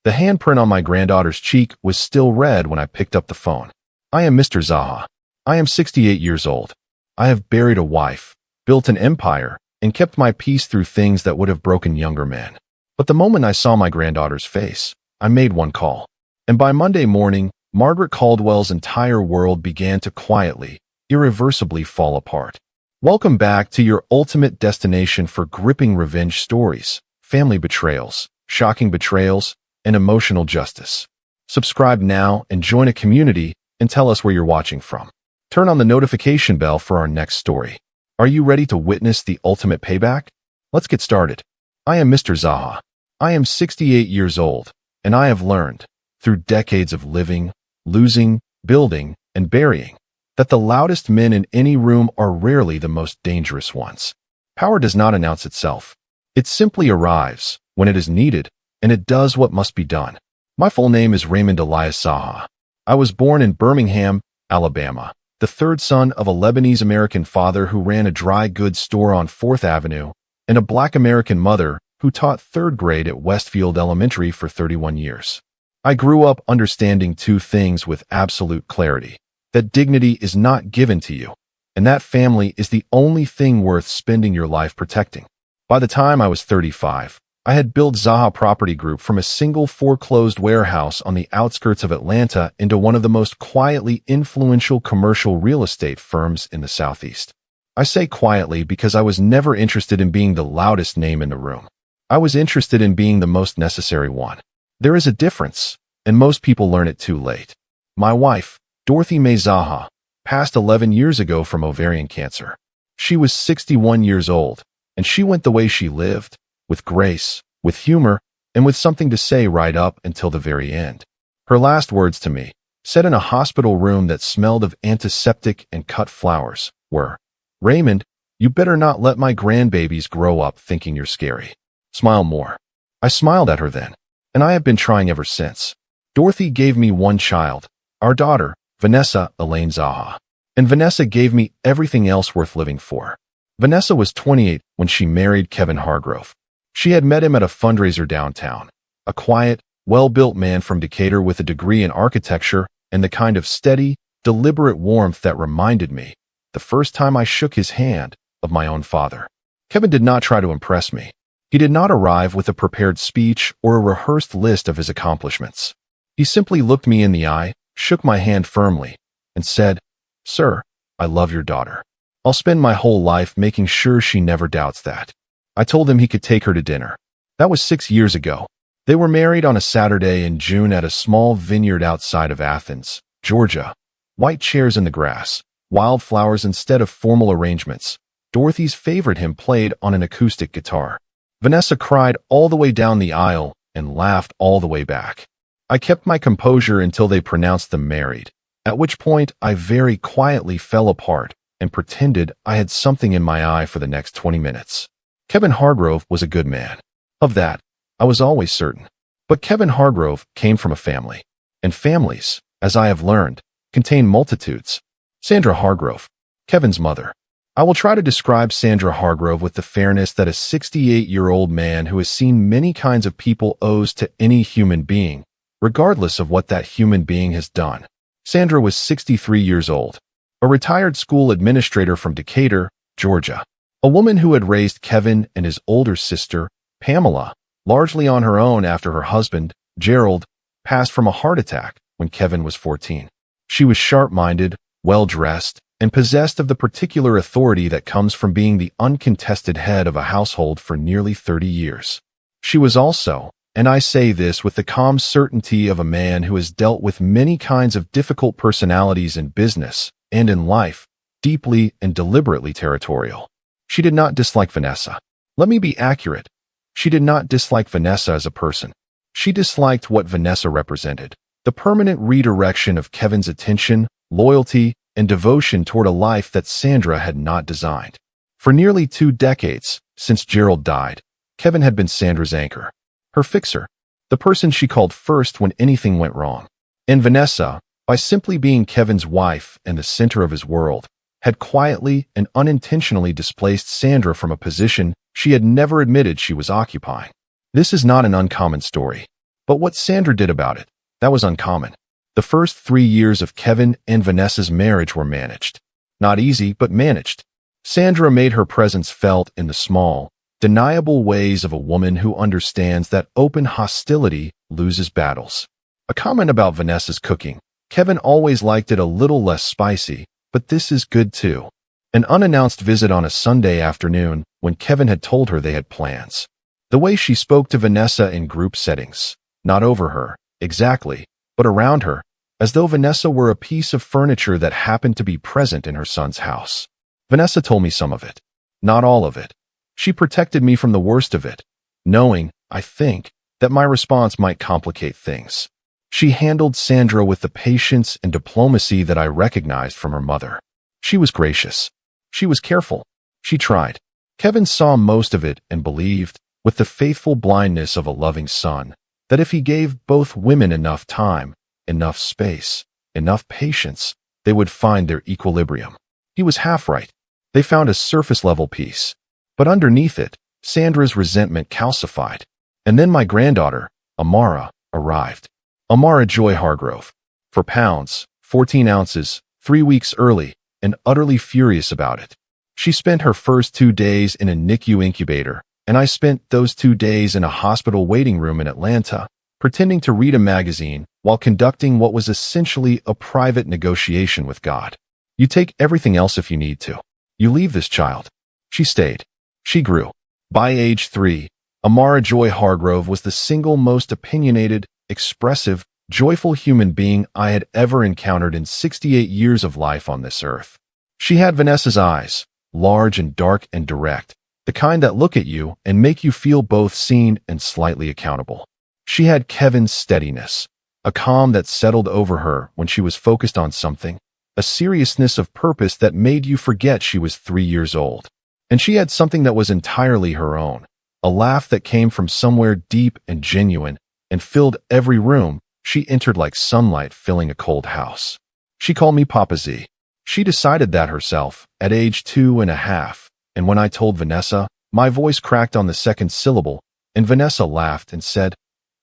The handprint on my granddaughter's cheek was still red when I picked up the phone. I am Mr. ZAHA. I am 68 years old. I have buried a wife, built an empire, and kept my peace through things that would have broken younger men. But the moment I saw my granddaughter's face, I made one call. And by Monday morning, Margaret Caldwell's entire world began to quietly, irreversibly fall apart. Welcome back to your ultimate destination for gripping revenge stories, family betrayals, shocking betrayals, and emotional justice. Subscribe now and join a community and tell us where you're watching from. Turn on the notification bell for our next story. Are you ready to witness the ultimate payback? Let's get started. I am Mr. ZAHA. I am 68 years old, and I have learned, through decades of living, losing, building, and burying, that the loudest men in any room are rarely the most dangerous ones. Power does not announce itself. It simply arrives when it is needed, and it does what must be done. My full name is Raymond Elias ZAHA. I was born in Birmingham, Alabama, the third son of a Lebanese-American father who ran a dry goods store on 4th Avenue and a Black American mother who taught third grade at Westfield Elementary for 31 years. I grew up understanding two things with absolute clarity: that dignity is not given to you, and that family is the only thing worth spending your life protecting. By the time I was 35, I had built ZAHA Property Group from a single foreclosed warehouse on the outskirts of Atlanta into one of the most quietly influential commercial real estate firms in the Southeast. I say quietly because I was never interested in being the loudest name in the room. I was interested in being the most necessary one. There is a difference, and most people learn it too late. My wife, Dorothy Mae ZAHA, passed 11 years ago from ovarian cancer. She was 61 years old, and she went the way she lived, with grace, with humor, and with something to say right up until the very end. Her last words to me, said in a hospital room that smelled of antiseptic and cut flowers, were, "Raymond, you better not let my grandbabies grow up thinking you're scary. Smile more." I smiled at her then, and I have been trying ever since. Dorothy gave me one child, our daughter, Vanessa Elaine ZAHA. And Vanessa gave me everything else worth living for. Vanessa was 28 when she married Kevin Hargrove. She had met him at a fundraiser downtown, a quiet, well-built man from Decatur with a degree in architecture and the kind of steady, deliberate warmth that reminded me, the first time I shook his hand, of my own father. Kevin did not try to impress me. He did not arrive with a prepared speech or a rehearsed list of his accomplishments. He simply looked me in the eye, shook my hand firmly, and said, "Sir, I love your daughter. I'll spend my whole life making sure she never doubts that." I told him he could take her to dinner. That was 6 years ago. They were married on a Saturday in June at a small vineyard outside of Athens, Georgia. White chairs in the grass, wildflowers instead of formal arrangements. Dorothy's favorite hymn played on an acoustic guitar. Vanessa cried all the way down the aisle and laughed all the way back. I kept my composure until they pronounced them married, at which point I very quietly fell apart and pretended I had something in my eye for the next 20 minutes. Kevin Hargrove was a good man. Of that, I was always certain. But Kevin Hargrove came from a family. And families, as I have learned, contain multitudes. Sandra Hargrove, Kevin's mother. I will try to describe Sandra Hargrove with the fairness that a 68-year-old man who has seen many kinds of people owes to any human being, regardless of what that human being has done. Sandra was 63 years old, a retired school administrator from Decatur, Georgia. A woman who had raised Kevin and his older sister, Pamela, largely on her own after her husband, Gerald, passed from a heart attack when Kevin was 14. She was sharp-minded, well-dressed, and possessed of the particular authority that comes from being the uncontested head of a household for nearly 30 years. She was also, and I say this with the calm certainty of a man who has dealt with many kinds of difficult personalities in business and in life, deeply and deliberately territorial. She did not dislike Vanessa. Let me be accurate. She did not dislike Vanessa as a person. She disliked what Vanessa represented, the permanent redirection of Kevin's attention, loyalty, and devotion toward a life that Sandra had not designed. For nearly 2 decades, since Gerald died, Kevin had been Sandra's anchor, her fixer, the person she called first when anything went wrong. And Vanessa, by simply being Kevin's wife and the center of his world, had quietly and unintentionally displaced Sandra from a position she had never admitted she was occupying. This is not an uncommon story. But what Sandra did about it, that was uncommon. The first 3 years of Kevin and Vanessa's marriage were managed. Not easy, but managed. Sandra made her presence felt in the small, deniable ways of a woman who understands that open hostility loses battles. A comment about Vanessa's cooking. Kevin always liked it a little less spicy, but this is good too. An unannounced visit on a Sunday afternoon when Kevin had told her they had plans. The way she spoke to Vanessa in group settings, not over her, exactly, but around her, as though Vanessa were a piece of furniture that happened to be present in her son's house. Vanessa told me some of it, not all of it. She protected me from the worst of it, knowing, I think, that my response might complicate things. She handled Sandra with the patience and diplomacy that I recognized from her mother. She was gracious. She was careful. She tried. Kevin saw most of it and believed, with the faithful blindness of a loving son, that if he gave both women enough time, enough space, enough patience, they would find their equilibrium. He was half right. They found a surface-level peace. But underneath it, Sandra's resentment calcified. And then my granddaughter, Amara, arrived. Amara Joy Hargrove. For pounds, 14 ounces, 3 weeks early, and utterly furious about it. She spent her first 2 days in a NICU incubator, and I spent those 2 days in a hospital waiting room in Atlanta, pretending to read a magazine while conducting what was essentially a private negotiation with God. You take everything else if you need to. You leave this child. She stayed. She grew. By age 3, Amara Joy Hargrove was the single most opinionated, expressive, joyful human being I had ever encountered in 68 years of life on this earth. She had Vanessa's eyes, large and dark and direct, the kind that look at you and make you feel both seen and slightly accountable. She had Kevin's steadiness, a calm that settled over her when she was focused on something, a seriousness of purpose that made you forget she was 3 years old. And she had something that was entirely her own, a laugh that came from somewhere deep and genuine and filled every room she entered like sunlight filling a cold house. She called me Papa Z. She decided that herself at age 2.5, and when I told Vanessa, my voice cracked on the second syllable, and Vanessa laughed and said,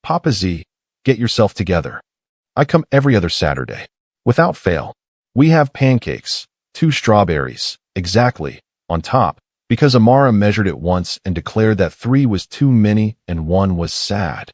Papa Z, get yourself together. I come every other Saturday. Without fail. We have pancakes, 2 strawberries, exactly, on top, because Amara measured it once and declared that 3 was too many and 1 was sad.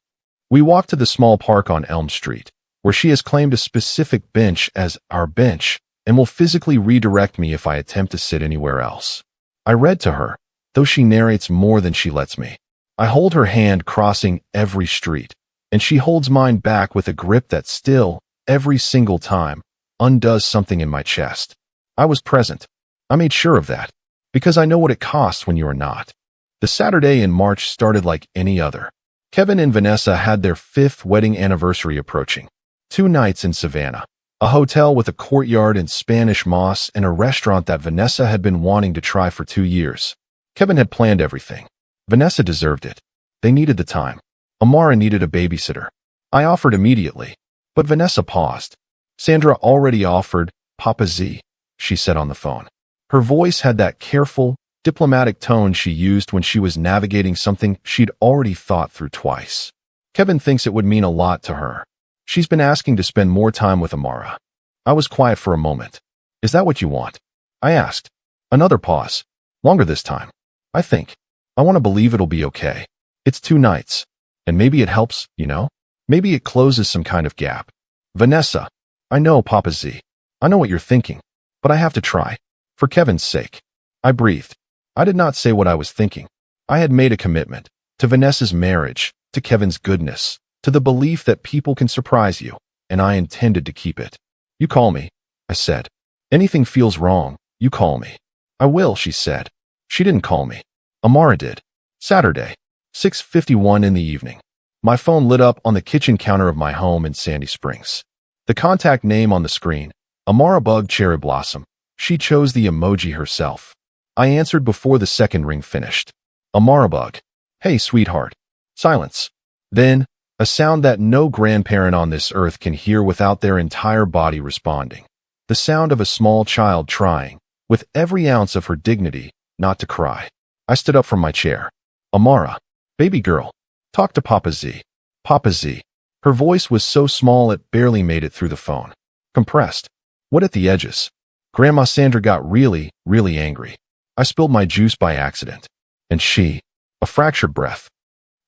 We walked to the small park on Elm Street, where she has claimed a specific bench as our bench and will physically redirect me if I attempt to sit anywhere else. I read to her, though she narrates more than she lets me. I hold her hand crossing every street, and she holds mine back with a grip that still, every single time, undoes something in my chest. I was present. I made sure of that, because I know what it costs when you are not. The Saturday in March started like any other. Kevin and Vanessa had their 5th wedding anniversary approaching. 2 nights in Savannah, a hotel with a courtyard and Spanish moss and a restaurant that Vanessa had been wanting to try for 2 years. Kevin had planned everything. Vanessa deserved it. They needed the time. Amara needed a babysitter. I offered immediately, but Vanessa paused. Sandra already offered, Papa Z, she said on the phone. Her voice had that careful, diplomatic tone she used when she was navigating something she'd already thought through twice. Kevin thinks it would mean a lot to her. She's been asking to spend more time with Amara. I was quiet for a moment. Is that what you want? I asked. Another pause. Longer this time. I think. I want to believe it'll be okay. It's 2 nights. And maybe it helps, you know? Maybe it closes some kind of gap. Vanessa. I know, Papa Z. I know what you're thinking. But I have to try. For Kevin's sake. I breathed. I did not say what I was thinking. I had made a commitment. To Vanessa's marriage. To Kevin's goodness. To the belief that people can surprise you. And I intended to keep it. You call me, I said. Anything feels wrong, you call me. I will, she said. She didn't call me. Amara did. Saturday, 6:51 in the evening. My phone lit up on the kitchen counter of my home in Sandy Springs. The contact name on the screen, Amara Bug Cherry Blossom. She chose the emoji herself. I answered before the second ring finished. Amara Bug. Hey, sweetheart. Silence. Then, a sound that no grandparent on this earth can hear without their entire body responding. The sound of a small child trying, with every ounce of her dignity, not to cry. I stood up from my chair. Amara. Baby girl. Talk to Papa Z. Papa Z. Her voice was so small it barely made it through the phone. Compressed. Wet at the edges. Grandma Sandra got really, really angry. I spilled my juice by accident. And she, a fractured breath.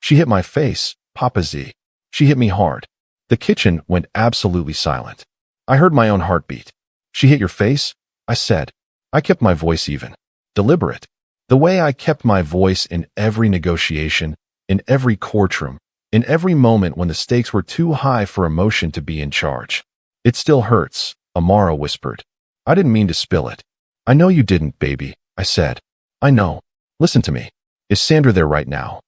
She hit my face, Papa Z. She hit me hard. The kitchen went absolutely silent. I heard my own heartbeat. She hit your face? I said. I kept my voice even. Deliberate. The way I kept my voice in every negotiation, in every courtroom, in every moment when the stakes were too high for emotion to be in charge. It still hurts, Amara whispered. I didn't mean to spill it. I know you didn't, baby, I said. I know. Listen to me. Is Sandra there right now?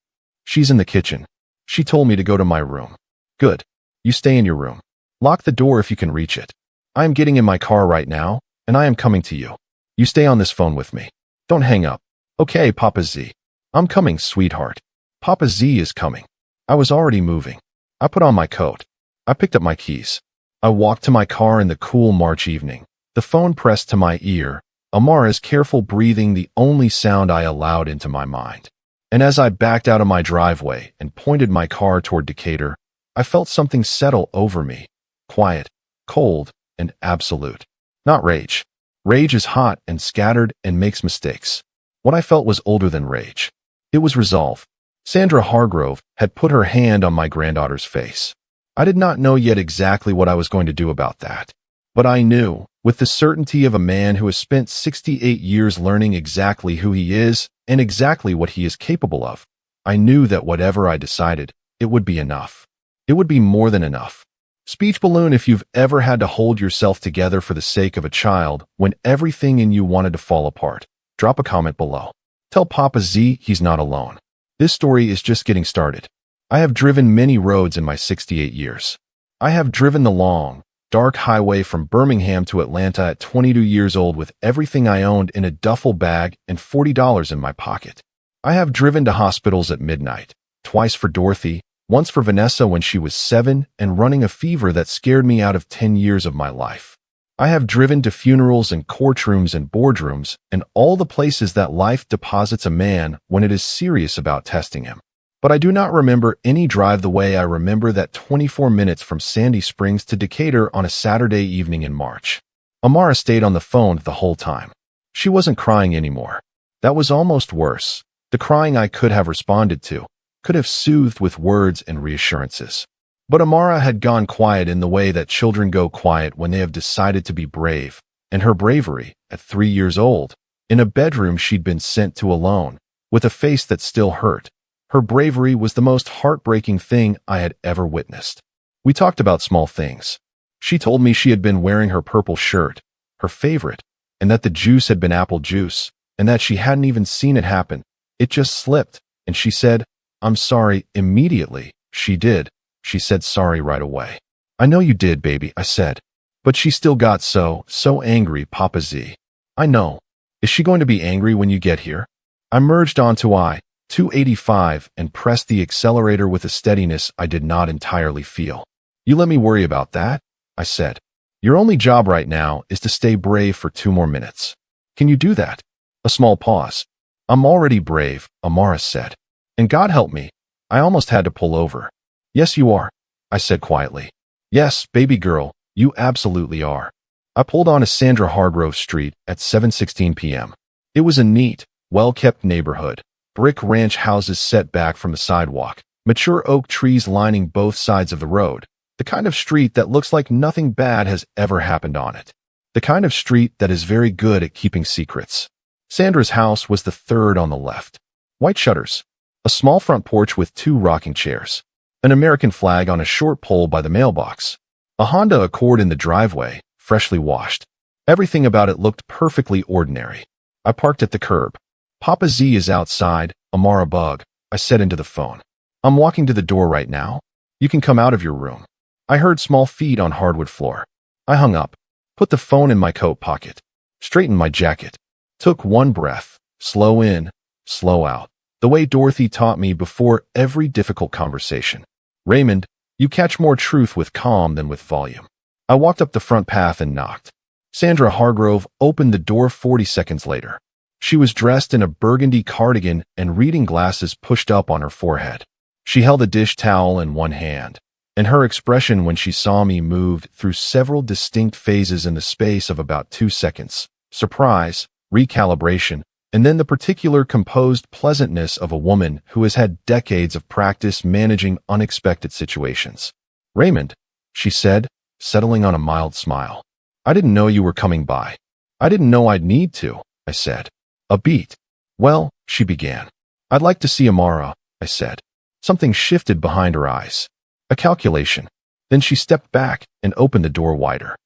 She's in the kitchen. She told me to go to my room. Good. You stay in your room. Lock the door if you can reach it. I am getting in my car right now, and I am coming to you. You stay on this phone with me. Don't hang up. Okay, Papa Z. I'm coming, sweetheart. Papa Z is coming. I was already moving. I put on my coat. I picked up my keys. I walked to my car in the cool March evening, the phone pressed to my ear, Amara's careful breathing the only sound I allowed into my mind. And as I backed out of my driveway and pointed my car toward Decatur, I felt something settle over me. Quiet, cold, and absolute. Not rage. Rage is hot and scattered and makes mistakes. What I felt was older than rage. It was resolve. Sandra Hargrove had put her hand on my granddaughter's face. I did not know yet exactly what I was going to do about that. But I knew, with the certainty of a man who has spent 68 years learning exactly who he is and exactly what he is capable of, I knew that whatever I decided, it would be enough. It would be more than enough. Speech balloon, if you've ever had to hold yourself together for the sake of a child when everything in you wanted to fall apart, drop a comment below. Tell Papa Z he's not alone. This story is just getting started. I have driven many roads in my 68 years. I have driven the long, dark highway from Birmingham to Atlanta at 22 years old with everything I owned in a duffel bag and $40 in my pocket. I have driven to hospitals at midnight, twice for Dorothy, once for Vanessa when she was 7 and running a fever that scared me out of 10 years of my life. I have driven to funerals and courtrooms and boardrooms and all the places that life deposits a man when it is serious about testing him. But I do not remember any drive the way I remember that 24 minutes from Sandy Springs to Decatur on a Saturday evening in March. Amara stayed on the phone the whole time. She wasn't crying anymore. That was almost worse. The crying I could have responded to, could have soothed with words and reassurances. But Amara had gone quiet in the way that children go quiet when they have decided to be brave, and her bravery, at 3 years old, in a bedroom she'd been sent to alone, with a face that still hurt, her bravery was the most heartbreaking thing I had ever witnessed. We talked about small things. She told me she had been wearing her purple shirt, her favorite, and that the juice had been apple juice, and that she hadn't even seen it happen. It just slipped, and she said, "I'm sorry," immediately. She did. She said sorry right away. "I know you did, baby," I said. But she still got so angry, Papa Z. I know. Is she going to be angry when you get here? I merged onto I-285 and pressed the accelerator with a steadiness I did not entirely feel. "You let me worry about that," I said. "Your only job right now is to stay brave for 2 more minutes. Can you do that?" A small pause. "I'm already brave," Amara said. "And God help me, I almost had to pull over." "Yes, you are," I said quietly. "Yes, baby girl, you absolutely are." I pulled onto Sandra Hargrove Street at 7:16 p.m. It was a neat, well-kept neighborhood. Brick ranch houses set back from the sidewalk, mature oak trees lining both sides of the road, the kind of street that looks like nothing bad has ever happened on it. The kind of street that is very good at keeping secrets. Sandra's house was the third on the left. White shutters. A small front porch with 2 rocking chairs. An American flag on a short pole by the mailbox. A Honda Accord in the driveway, freshly washed. Everything about it looked perfectly ordinary. I parked at the curb. "Papa Z is outside, Amara Bug," I said into the phone. "I'm walking to the door right now. You can come out of your room." I heard small feet on hardwood floor. I hung up, put the phone in my coat pocket, straightened my jacket, took 1 breath, slow in, slow out, the way Dorothy taught me before every difficult conversation. "Raymond, you catch more truth with calm than with volume." I walked up the front path and knocked. Sandra Hargrove opened the door 40 seconds later. She was dressed in a burgundy cardigan and reading glasses pushed up on her forehead. She held a dish towel in one hand, and her expression when she saw me moved through several distinct phases in the space of about 2 seconds. Surprise, recalibration, and then the particular composed pleasantness of a woman who has had decades of practice managing unexpected situations. "Raymond," she said, settling on a mild smile. "I didn't know you were coming by." "I didn't know I'd need to," I said. "A beat." "Well," she began. "I'd like to see Amara," I said. Something shifted behind her eyes. A calculation. Then she stepped back and opened the door wider.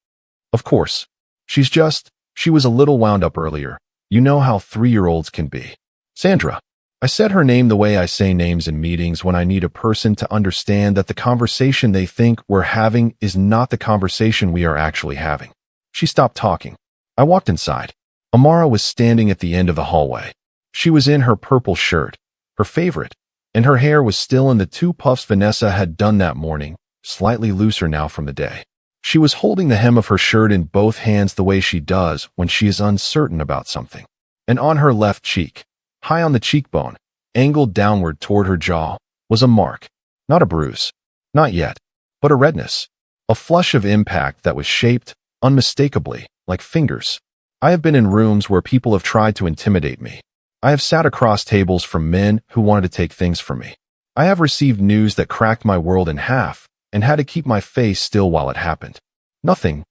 "Of course. She was a little wound up earlier. You know how 3-year-olds can be." "Sandra." I said her name the way I say names in meetings when I need a person to understand that the conversation they think we're having is not the conversation we are actually having. She stopped talking. I walked inside. Amara was standing at the end of the hallway. She was in her purple shirt, her favorite, and her hair was still in the 2 puffs Vanessa had done that morning, slightly looser now from the day. She was holding the hem of her shirt in both hands the way she does when she is uncertain about something. And on her left cheek, high on the cheekbone, angled downward toward her jaw, was a mark. Not a bruise. Not yet. But a redness. A flush of impact that was shaped, unmistakably, like fingers. I have been in rooms where people have tried to intimidate me. I have sat across tables from men who wanted to take things from me. I have received news that cracked my world in half and had to keep my face still while it happened. Nothing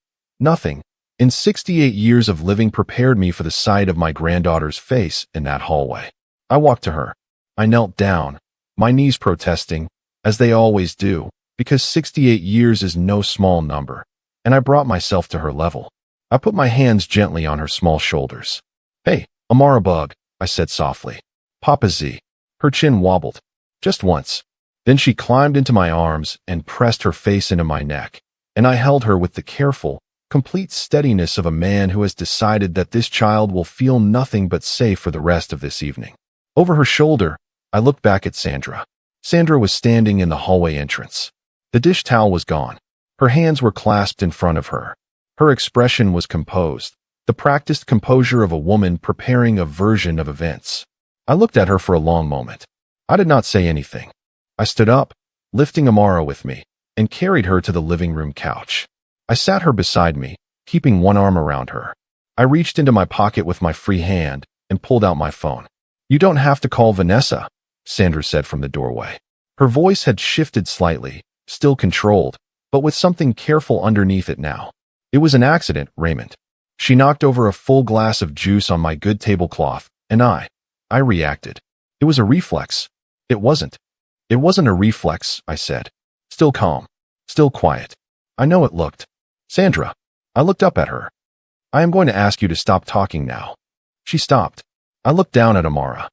in 68 years of living prepared me for the sight of my granddaughter's face in that hallway. I walked to her. I knelt down, my knees protesting, as they always do, because 68 years is no small number, and I brought myself to her level. I put my hands gently on her small shoulders. "Hey, Amara Bug," I said softly. "Papa Z." Her chin wobbled. Just once. Then she climbed into my arms and pressed her face into my neck, and I held her with the careful, complete steadiness of a man who has decided that this child will feel nothing but safe for the rest of this evening. Over her shoulder, I looked back at Sandra. Sandra was standing in the hallway entrance. The dish towel was gone. Her hands were clasped in front of her. Her expression was composed, the practiced composure of a woman preparing a version of events. I looked at her for a long moment. I did not say anything. I stood up, lifting Amara with me, and carried her to the living room couch. I sat her beside me, keeping one arm around her. I reached into my pocket with my free hand and pulled out my phone. "You don't have to call Vanessa," Sandra said from the doorway. Her voice had shifted slightly, still controlled, but with something careful underneath it now. "It was an accident, Raymond." She knocked over a full glass of juice on my good tablecloth, and I reacted. It was a reflex. It wasn't a reflex, I said. Still calm, still quiet. "I know it looked." "Sandra." I looked up at her. "I am going to ask you to stop talking now." She stopped. I looked down at Amara.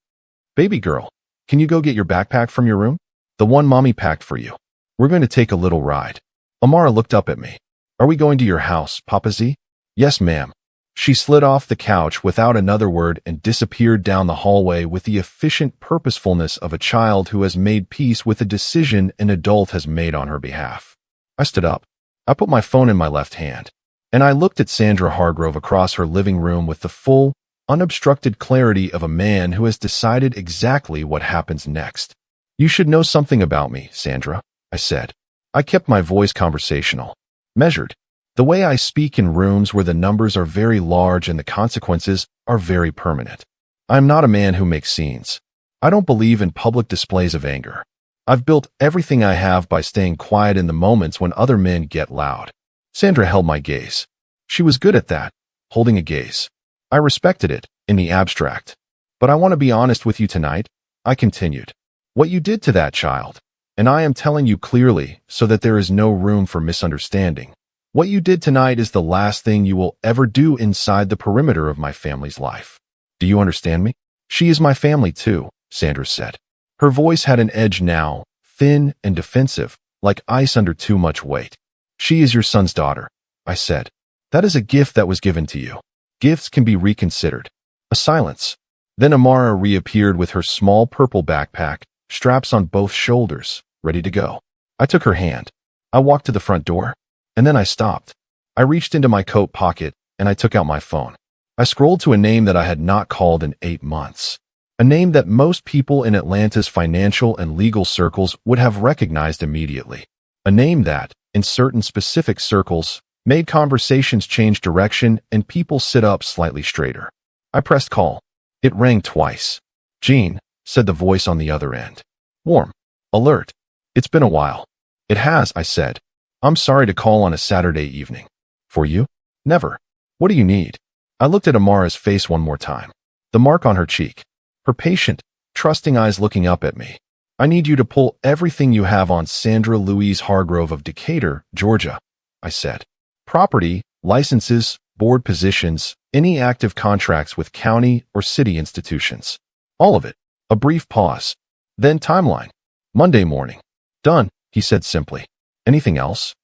"Baby girl, can you go get your backpack from your room? The one mommy packed for you. We're going to take a little ride." Amara looked up at me. "Are we going to your house, Papa Z?" "Yes, ma'am." She slid off the couch without another word and disappeared down the hallway with the efficient purposefulness of a child who has made peace with a decision an adult has made on her behalf. I stood up. I put my phone in my left hand, and I looked at Sandra Hargrove across her living room with the full, unobstructed clarity of a man who has decided exactly what happens next. "You should know something about me, Sandra," I said. I kept my voice conversational, measured. The way I speak in rooms where the numbers are very large and the consequences are very permanent. I am not a man who makes scenes. I don't believe in public displays of anger. I've built everything I have by staying quiet in the moments when other men get loud. Sandra held my gaze. She was good at that, holding a gaze. I respected it, in the abstract. "But I want to be honest with you tonight," I continued. "What you did to that child, and I am telling you clearly so that there is no room for misunderstanding. What you did tonight is the last thing you will ever do inside the perimeter of my family's life. Do you understand me?" "She is my family too," Sandra said. Her voice had an edge now, thin and defensive, like ice under too much weight. "She is your son's daughter," I said. "That is a gift that was given to you. Gifts can be reconsidered." A silence. Then Amara reappeared with her small purple backpack, straps on both shoulders, ready to go. I took her hand. I walked to the front door. And then I stopped. I reached into my coat pocket, and I took out my phone. I scrolled to a name that I had not called in 8 months. A name that most people in Atlanta's financial and legal circles would have recognized immediately. A name that, in certain specific circles, made conversations change direction and people sit up slightly straighter. I pressed call. It rang twice. "Gene," said the voice on the other end. Warm. Alert. "It's been a while." "It has," I said. "I'm sorry to call on a Saturday evening." "For you?" "Never." "What do you need?" I looked at Amara's face one more time. The mark on her cheek. Her patient, trusting eyes looking up at me. "I need you to pull everything you have on Sandra Louise Hargrove of Decatur, Georgia," I said. "Property, licenses, board positions, any active contracts with county or city institutions. All of it." A brief pause. Then timeline. "Monday morning." "Done," he said simply. "Anything else?"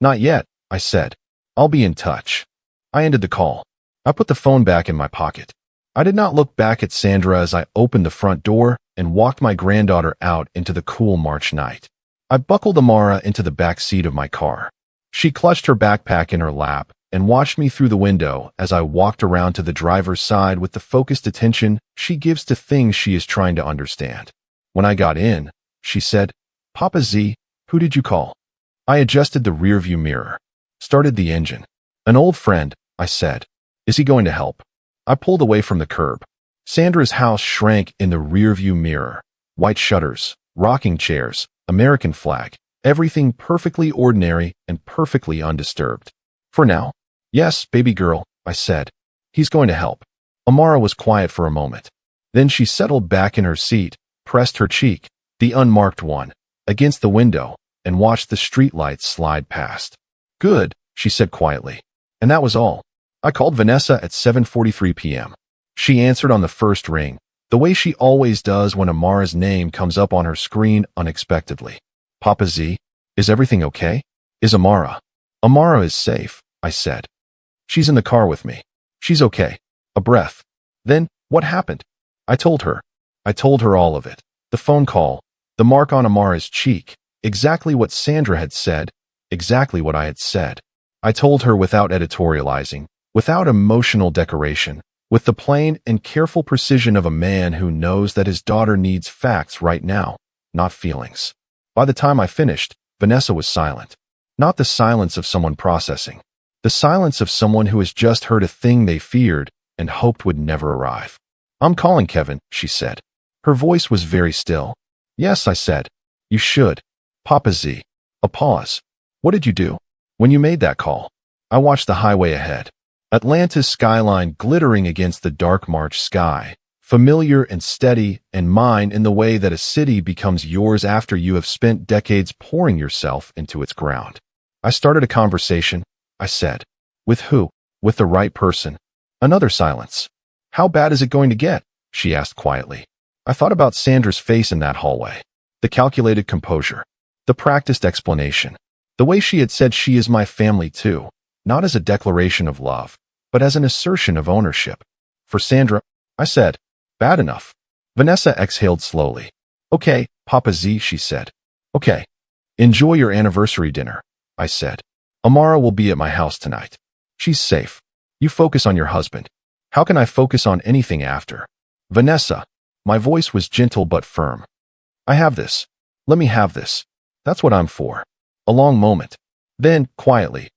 "Not yet," I said. "I'll be in touch." I ended the call. I put the phone back in my pocket. I did not look back at Sandra as I opened the front door and walked my granddaughter out into the cool March night. I buckled Amara into the back seat of my car. She clutched her backpack in her lap and watched me through the window as I walked around to the driver's side with the focused attention she gives to things she is trying to understand. When I got in, she said, "Papa Z, who did you call?" I adjusted the rearview mirror. Started the engine. "An old friend," I said. "Is he going to help?" I pulled away from the curb. Sandra's house shrank in the rearview mirror. White shutters, rocking chairs, American flag, everything perfectly ordinary and perfectly undisturbed. "For now?" "Yes, baby girl," I said. "He's going to help." Amara was quiet for a moment. Then she settled back in her seat, pressed her cheek, the unmarked one, against the window, and watched the streetlights slide past. "Good," she said quietly. And that was all. I called Vanessa at 7:43 p.m. She answered on the first ring, the way she always does when Amara's name comes up on her screen unexpectedly. "Papa Z, is everything okay?" "Is Amara?" "Amara is safe," I said. "She's in the car with me. She's okay." A breath. "Then, what happened?" I told her. I told her all of it. The phone call, the mark on Amara's cheek, exactly what Sandra had said, exactly what I had said. I told her without editorializing, without emotional decoration, with the plain and careful precision of a man who knows that his daughter needs facts right now, not feelings. By the time I finished, Vanessa was silent. Not the silence of someone processing. The silence of someone who has just heard a thing they feared and hoped would never arrive. "I'm calling Kevin," she said. Her voice was very still. "Yes," I said. "You should." "Papa Z." A pause. "What did you do?" "When you made that call, I watched the highway ahead. Atlanta's skyline glittering against the dark March sky, familiar and steady and mine in the way that a city becomes yours after you have spent decades pouring yourself into its ground. I started a conversation," I said. "With who?" "With the right person." Another silence. "How bad is it going to get?" she asked quietly. I thought about Sandra's face in that hallway. The calculated composure. The practiced explanation. The way she had said she is my family too, not as a declaration of love, but as an assertion of ownership. "For Sandra," I said. "Bad enough." Vanessa exhaled slowly. "Okay, Papa Z," she said. "Okay. Enjoy your anniversary dinner," I said. "Amara will be at my house tonight. She's safe. You focus on your husband. How can I focus on anything after?" "Vanessa." My voice was gentle but firm. "I have this. Let me have this. That's what I'm for." A long moment. Then, quietly,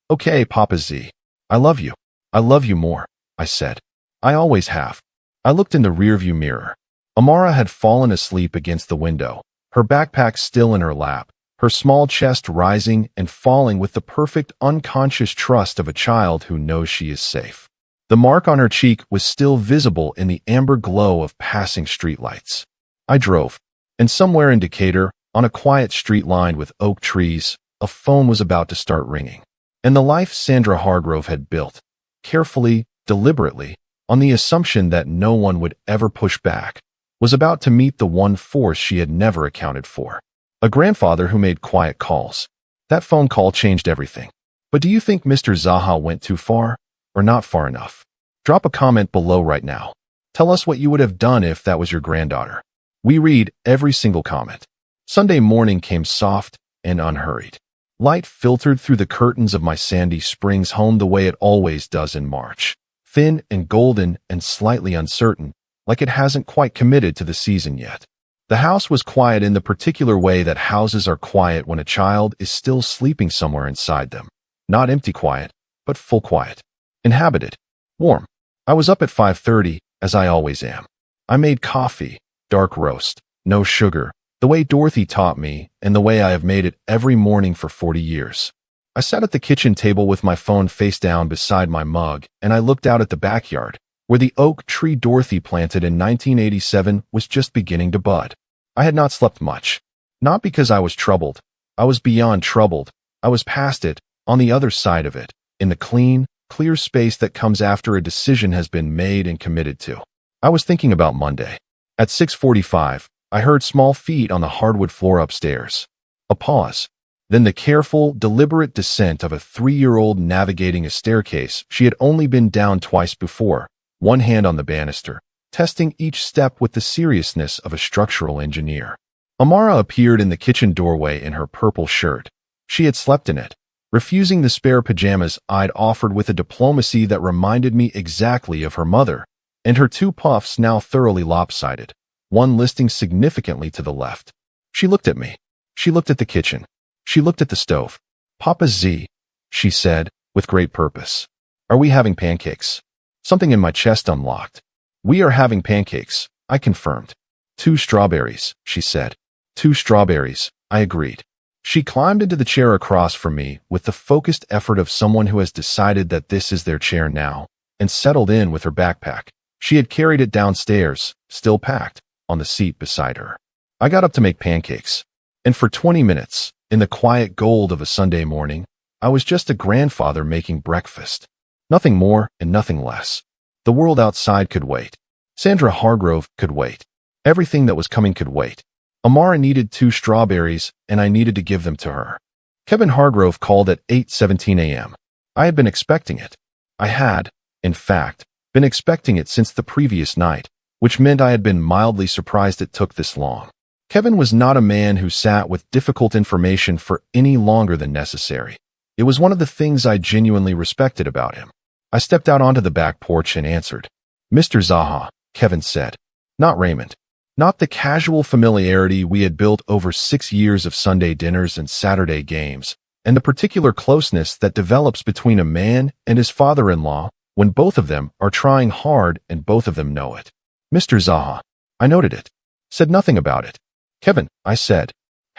"Okay, Papa Z. I love you. I love you more," I said. "I always have." I looked in the rearview mirror. Amara had fallen asleep against the window, her backpack still in her lap, her small chest rising and falling with the perfect unconscious trust of a child who knows she is safe. The mark on her cheek was still visible in the amber glow of passing streetlights. I drove, and somewhere in Decatur, on a quiet street lined with oak trees, a phone was about to start ringing. And the life Sandra Hargrove had built, carefully, deliberately, on the assumption that no one would ever push back, was about to meet the one force she had never accounted for. A grandfather who made quiet calls. That phone call changed everything. But do you think Mr. ZAHA went too far, or not far enough? Drop a comment below right now. Tell us what you would have done if that was your granddaughter. We read every single comment. Sunday morning came soft and unhurried. Light filtered through the curtains of my Sandy Springs home the way it always does in March. Thin and golden and slightly uncertain, like it hasn't quite committed to the season yet. The house was quiet in the particular way that houses are quiet when a child is still sleeping somewhere inside them. Not empty quiet, but full quiet. Inhabited. Warm. I was up at 5:30, as I always am. I made coffee, dark roast, no sugar, the way Dorothy taught me and the way I have made it every morning for 40 years. I sat at the kitchen table with my phone face down beside my mug, and I looked out at the backyard, where the oak tree Dorothy planted in 1987 was just beginning to bud. I had not slept much. Not because I was troubled. I was beyond troubled. I was past it, on the other side of it, in the clean, clear space that comes after a decision has been made and committed to. I was thinking about Monday. At 6:45, I heard small feet on the hardwood floor upstairs. A pause. Then the careful, deliberate descent of a 3-year-old navigating a staircase she had only been down twice before, one hand on the banister, testing each step with the seriousness of a structural engineer. Amara appeared in the kitchen doorway in her purple shirt. She had slept in it, refusing the spare pajamas I'd offered with a diplomacy that reminded me exactly of her mother, and her 2 puffs now thoroughly lopsided, one listing significantly to the left. She looked at me. She looked at the kitchen. She looked at the stove. "Papa Z," she said, with great purpose. "Are we having pancakes?" Something in my chest unlocked. "We are having pancakes," I confirmed. "2 strawberries," she said. "2 strawberries," I agreed. She climbed into the chair across from me with the focused effort of someone who has decided that this is their chair now, and settled in with her backpack. She had carried it downstairs, still packed, on the seat beside her. I got up to make pancakes, and for 20 minutes, in the quiet gold of a Sunday morning, I was just a grandfather making breakfast. Nothing more and nothing less. The world outside could wait. Sandra Hargrove could wait. Everything that was coming could wait. Amara needed 2 strawberries, and I needed to give them to her. Kevin Hargrove called at 8:17 a.m. I had been expecting it. I had, in fact, been expecting it since the previous night, which meant I had been mildly surprised it took this long. Kevin was not a man who sat with difficult information for any longer than necessary. It was one of the things I genuinely respected about him. I stepped out onto the back porch and answered. "Mr. ZAHA," Kevin said. Not Raymond. Not the casual familiarity we had built over 6 years of Sunday dinners and Saturday games, and the particular closeness that develops between a man and his father-in-law when both of them are trying hard and both of them know it. "Mr. ZAHA." I noted it. Said nothing about it. "Kevin," I said.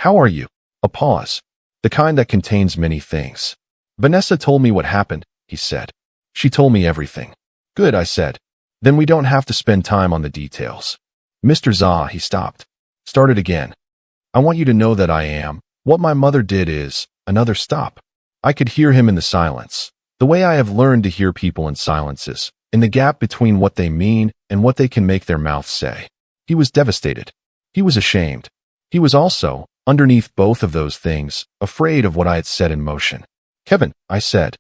"How are you?" A pause. The kind that contains many things. "Vanessa told me what happened," he said. "She told me everything." "Good," I said. "Then we don't have to spend time on the details." "Mr. ZAHA," he stopped. Started again. "I want you to know that I am. What my mother did is." Another stop. I could hear him in the silence. The way I have learned to hear people in silences, in the gap between what they mean and what they can make their mouths say. He was devastated. He was ashamed. He was also, underneath both of those things, afraid of what I had set in motion. "Kevin," I said,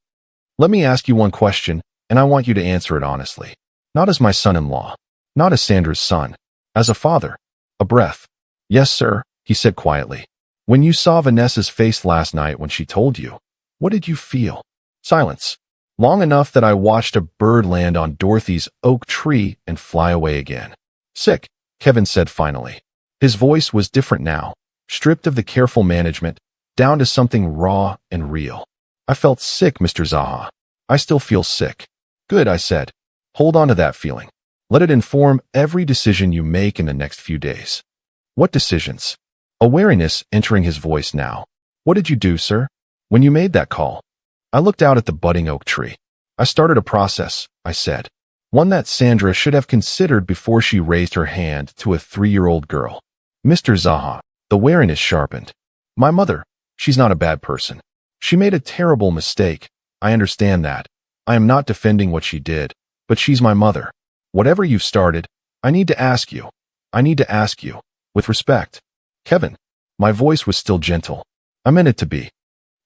"let me ask you one question, and I want you to answer it honestly. Not as my son-in-law. Not as Sandra's son. As a father." A breath. "Yes, sir," he said quietly. "When you saw Vanessa's face last night when she told you, what did you feel?" Silence. Long enough that I watched a bird land on Dorothy's oak tree and fly away again. "Sick," Kevin said finally. His voice was different now, stripped of the careful management, down to something raw and real. "I felt sick, Mr. ZAHA. I still feel sick." "Good," I said. "Hold on to that feeling. Let it inform every decision you make in the next few days." "What decisions?" A wariness entering his voice now. "What did you do, sir, when you made that call?" I looked out at the budding oak tree. "I started a process," I said. "One that Sandra should have considered before she raised her hand to a 3-year-old girl." "Mr. ZAHA," the wariness sharpened. "My mother, she's not a bad person. She made a terrible mistake. I understand that. I am not defending what she did, but she's my mother. Whatever you've started, I need to ask you. I need to ask you, with respect." "Kevin." My voice was still gentle. "I meant it to be.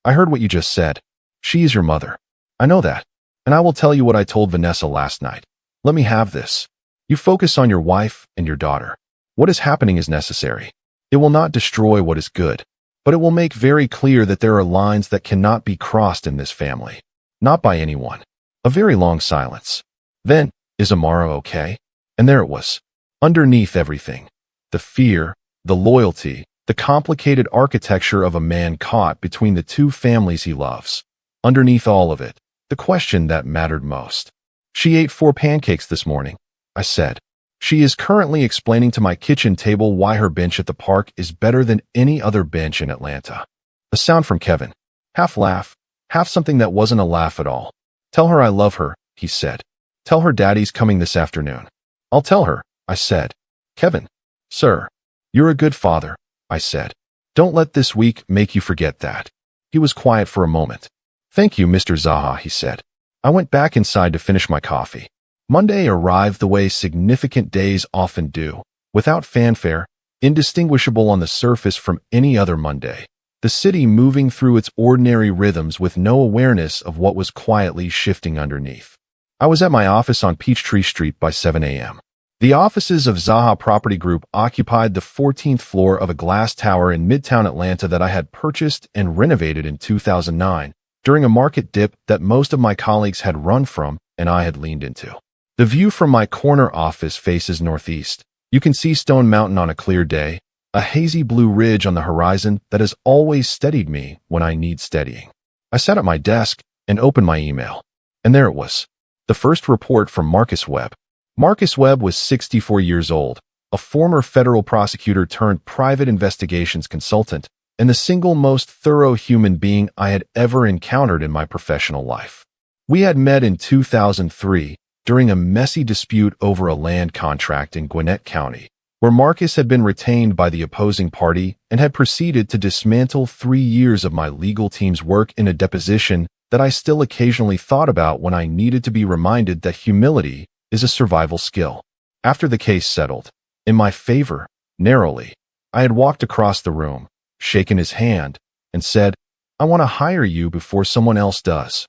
I heard what you just said. She is your mother. I know that. And I will tell you what I told Vanessa last night. Let me have this. You focus on your wife and your daughter. What is happening is necessary. It will not destroy what is good, but it will make very clear that there are lines that cannot be crossed in this family. Not by anyone." A very long silence. Then, "Is Amara okay?" And there it was. Underneath everything. The fear, the loyalty, the complicated architecture of a man caught between the two families he loves. Underneath all of it, the question that mattered most. She ate 4 pancakes this morning, I said. She is currently explaining to my kitchen table why her bench at the park is better than any other bench in Atlanta. A sound from Kevin. Half laugh, half something that wasn't a laugh at all. Tell her I love her, he said. Tell her daddy's coming this afternoon. I'll tell her, I said. Kevin. Sir. You're a good father, I said. Don't let this week make you forget that. He was quiet for a moment. Thank you, Mr. ZAHA, he said. I went back inside to finish my coffee. Monday arrived the way significant days often do, without fanfare, indistinguishable on the surface from any other Monday. The city moving through its ordinary rhythms with no awareness of what was quietly shifting underneath. I was at my office on Peachtree Street by 7 a.m. The offices of ZAHA Property Group occupied the 14th floor of a glass tower in Midtown Atlanta that I had purchased and renovated in 2009, during a market dip that most of my colleagues had run from and I had leaned into. The view from my corner office faces northeast. You can see Stone Mountain on a clear day, a hazy blue ridge on the horizon that has always steadied me when I need steadying. I sat at my desk and opened my email. And there it was. The first report from Marcus Webb. Marcus Webb was 64 years old, a former federal prosecutor turned private investigations consultant, and the single most thorough human being I had ever encountered in my professional life. We had met in 2003 during a messy dispute over a land contract in Gwinnett County, where Marcus had been retained by the opposing party and had proceeded to dismantle 3 years of my legal team's work in a deposition that I still occasionally thought about when I needed to be reminded that humility is a survival skill. After the case settled, in my favor, narrowly, I had walked across the room, shaken his hand, and said, I want to hire you before someone else does.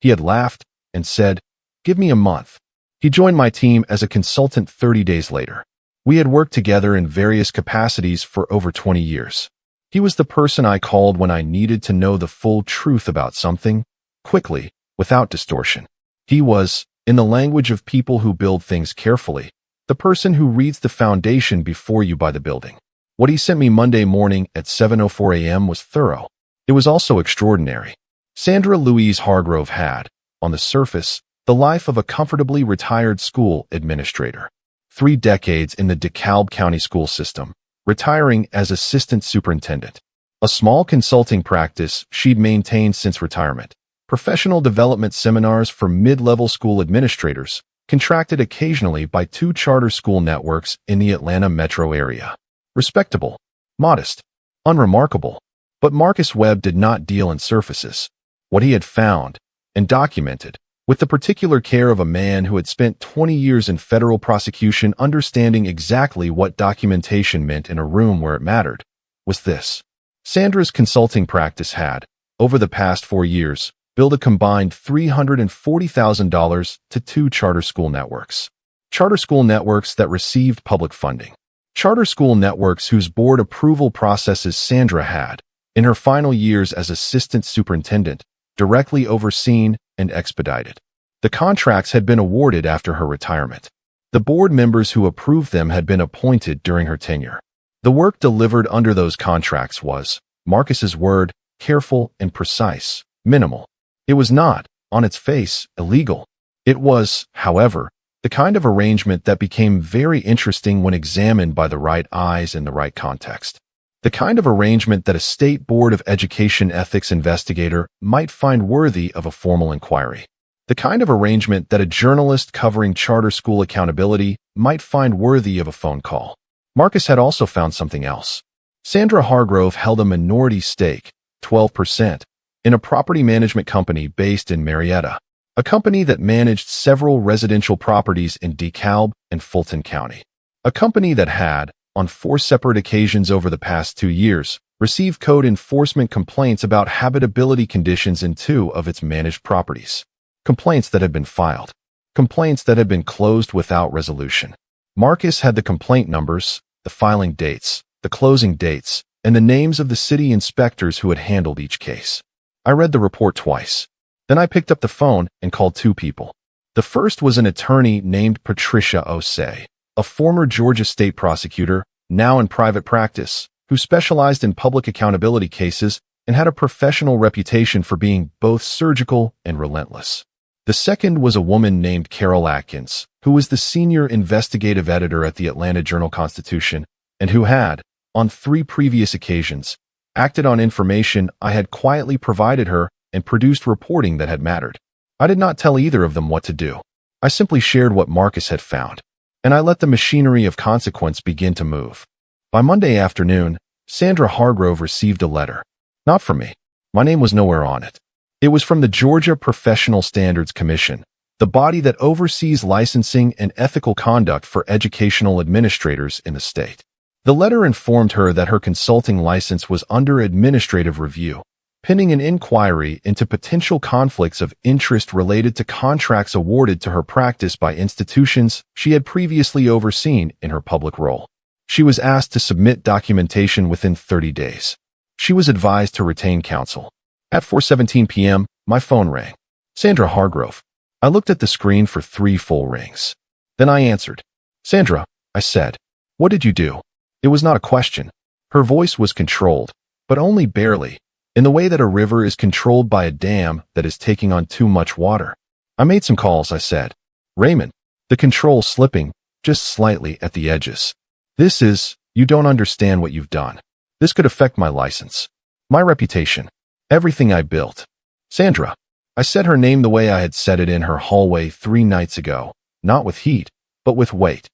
He had laughed and said, give me a month. He joined my team as a consultant 30 days later. We had worked together in various capacities for over 20 years. He was the person I called when I needed to know the full truth about something, quickly, without distortion. He was, in the language of people who build things carefully, the person who reads the foundation before you buy the building. What he sent me Monday morning at 7:04 a.m. was thorough. It was also extraordinary. Sandra Louise Hargrove had, on the surface, the life of a comfortably retired school administrator. 3 decades in the DeKalb County school system, retiring as assistant superintendent. A small consulting practice she'd maintained since retirement. Professional development seminars for mid-level school administrators, contracted occasionally by 2 charter school networks in the Atlanta metro area. Respectable, modest, unremarkable. But Marcus Webb did not deal in surfaces. What he had found, and documented, with the particular care of a man who had spent 20 years in federal prosecution understanding exactly what documentation meant in a room where it mattered, was this. Sandra's consulting practice had, over the past 4 years, billed a combined $340,000 to 2 charter school networks. Charter school networks that received public funding. Charter school networks whose board approval processes Sandra had, in her final years as assistant superintendent, directly overseen and expedited. The contracts had been awarded after her retirement. The board members who approved them had been appointed during her tenure. The work delivered under those contracts was, Marcus's word, careful and precise, minimal. It was not, on its face, illegal. It was, however, the kind of arrangement that became very interesting when examined by the right eyes in the right context. The kind of arrangement that a state board of education ethics investigator might find worthy of a formal inquiry. The kind of arrangement that a journalist covering charter school accountability might find worthy of a phone call. Marcus had also found something else. Sandra Hargrove held a minority stake, 12%, in a property management company based in Marietta, a company that managed several residential properties in DeKalb and Fulton County. A company that had, on 4 separate occasions over the past 2 years, received code enforcement complaints about habitability conditions in 2 of its managed properties. Complaints that had been filed. Complaints that had been closed without resolution. Marcus had the complaint numbers, the filing dates, the closing dates, and the names of the city inspectors who had handled each case. I read the report twice. Then I picked up the phone and called 2 people. The first was an attorney named Patricia Osei, a former Georgia state prosecutor now in private practice, who specialized in public accountability cases and had a professional reputation for being both surgical and relentless. The second was a woman named Carol Atkins, who was the senior investigative editor at the Atlanta Journal-Constitution and who had, on 3 previous occasions, acted on information I had quietly provided her and produced reporting that had mattered. I did not tell either of them what to do. I simply shared what Marcus had found, and I let the machinery of consequence begin to move. By Monday afternoon, Sandra Hargrove received a letter. Not from me. My name was nowhere on it. It was from the Georgia Professional Standards Commission, the body that oversees licensing and ethical conduct for educational administrators in the state. The letter informed her that her consulting license was under administrative review, pending an inquiry into potential conflicts of interest related to contracts awarded to her practice by institutions she had previously overseen in her public role. She was asked to submit documentation within 30 days. She was advised to retain counsel. At 4:17 p.m., my phone rang. Sandra Hargrove. I looked at the screen for 3 full rings. Then I answered. Sandra, I said, what did you do? It was not a question. Her voice was controlled, but only barely, in the way that a river is controlled by a dam that is taking on too much water. I made some calls, I said. Raymond, the control slipping, just slightly at the edges. You don't understand what you've done. This could affect my license, my reputation, everything I built. Sandra, I said her name the way I had said it in her hallway 3 nights ago, not with heat, but with weight.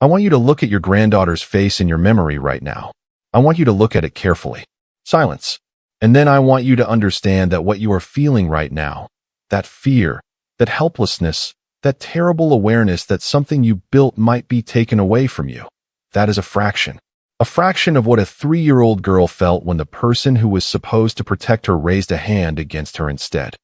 I want you to look at your granddaughter's face in your memory right now. I want you to look at it carefully. Silence. And then I want you to understand that what you are feeling right now, that fear, that helplessness, that terrible awareness that something you built might be taken away from you, that is a fraction of what a 3-year-old girl felt when the person who was supposed to protect her raised a hand against her instead.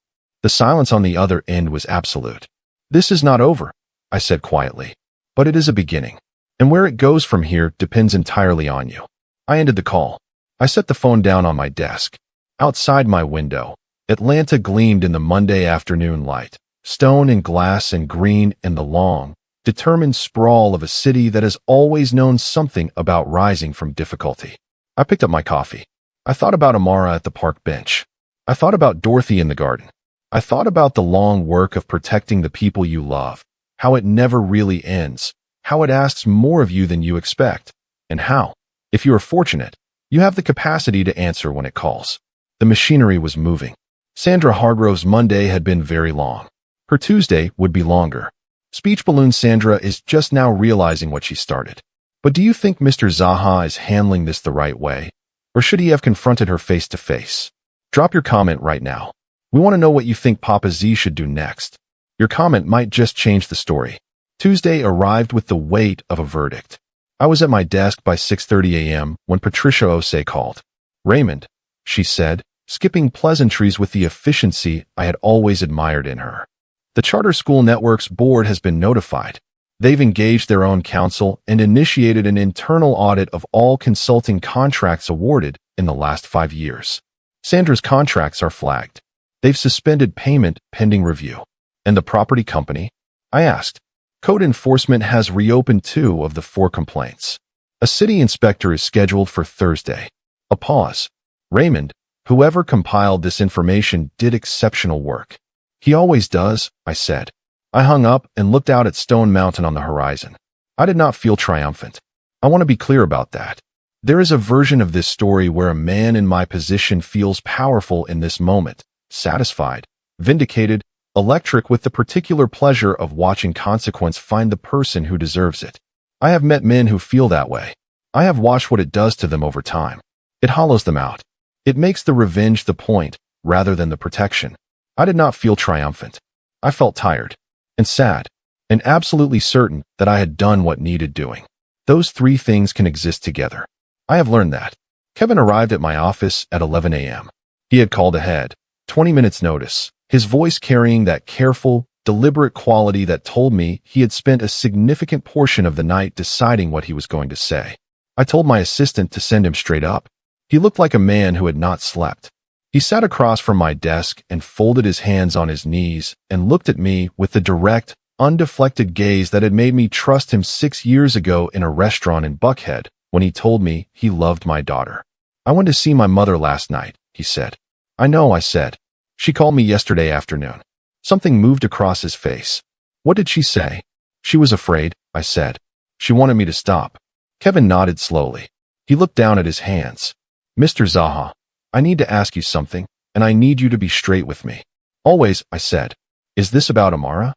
The silence on the other end was absolute. This is not over, I said quietly, but it is a beginning. And where it goes from here depends entirely on you. I ended the call. I set the phone down on my desk. Outside my window, Atlanta gleamed in the Monday afternoon light, stone and glass and green and the long, determined sprawl of a city that has always known something about rising from difficulty. I picked up my coffee. I thought about Amara at the park bench. I thought about Dorothy in the garden. I thought about the long work of protecting the people you love, how it never really ends, how it asks more of you than you expect, and how, if you are fortunate, you have the capacity to answer when it calls. The machinery was moving. Sandra Hargrove's Monday had been very long. Her Tuesday would be longer. Speech balloon Sandra is just now realizing what she started. But do you think Mr. ZAHA is handling this the right way? Or should he have confronted her face to face? Drop your comment right now. We want to know what you think Papa Z should do next. Your comment might just change the story. Tuesday arrived with the weight of a verdict. I was at my desk by 6:30 a.m. when Patricia Osei called. Raymond, she said, skipping pleasantries with the efficiency I had always admired in her. The Charter School Network's board has been notified. They've engaged their own counsel and initiated an internal audit of all consulting contracts awarded in the last 5 years. Sandra's contracts are flagged. They've suspended payment pending review. And the property company? I asked. Code enforcement has reopened 2 of the 4 complaints. A city inspector is scheduled for Thursday. A pause. Raymond, whoever compiled this information did exceptional work. He always does, I said. I hung up and looked out at Stone Mountain on the horizon. I did not feel triumphant. I want to be clear about that. There is a version of this story where a man in my position feels powerful in this moment, satisfied, vindicated, electric with the particular pleasure of watching consequence find the person who deserves it. I have met men who feel that way. I have watched what it does to them over time. It hollows them out. It makes the revenge the point, rather than the protection. I did not feel triumphant. I felt tired, and sad, and absolutely certain that I had done what needed doing. Those 3 things can exist together. I have learned that. Kevin arrived at my office at 11 a.m. He had called ahead, 20 minutes notice, his voice carrying that careful, deliberate quality that told me he had spent a significant portion of the night deciding what he was going to say. I told my assistant to send him straight up. He looked like a man who had not slept. He sat across from my desk and folded his hands on his knees and looked at me with the direct, undeflected gaze that had made me trust him 6 years ago in a restaurant in Buckhead, when he told me he loved my daughter. I went to see my mother last night, he said. I know, I said. She called me yesterday afternoon. Something moved across his face. What did she say? She was afraid, I said. She wanted me to stop. Kevin nodded slowly. He looked down at his hands. Mr. ZAHA, I need to ask you something, and I need you to be straight with me. Always, I said. Is this about Amara?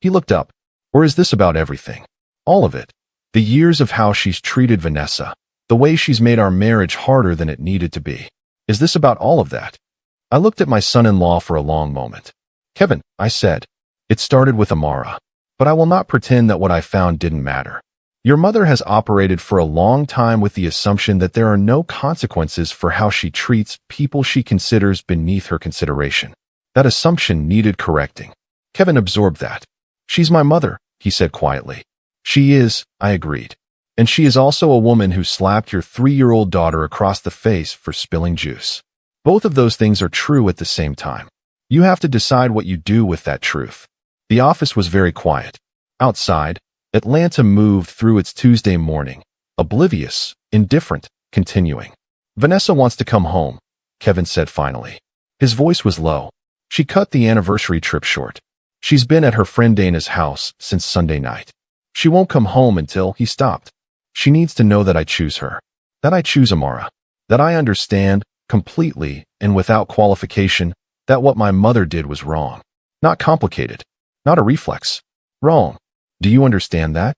He looked up. Or is this about everything? All of it. The years of how she's treated Vanessa. The way she's made our marriage harder than it needed to be. Is this about all of that? I looked at my son-in-law for a long moment. Kevin, I said. It started with Amara. But I will not pretend that what I found didn't matter. Your mother has operated for a long time with the assumption that there are no consequences for how she treats people she considers beneath her consideration. That assumption needed correcting. Kevin absorbed that. She's my mother, he said quietly. She is, I agreed. And she is also a woman who slapped your 3-year-old daughter across the face for spilling juice. Both of those things are true at the same time. You have to decide what you do with that truth. The office was very quiet. Outside, Atlanta moved through its Tuesday morning, oblivious, indifferent, continuing. Vanessa wants to come home, Kevin said finally. His voice was low. She cut the anniversary trip short. She's been at her friend Dana's house since Sunday night. She won't come home until he stopped. She needs to know that I choose her. That I choose Amara. That I understand, completely and without qualification, that what my mother did was wrong. Not complicated. Not a reflex. Wrong. Do you understand that?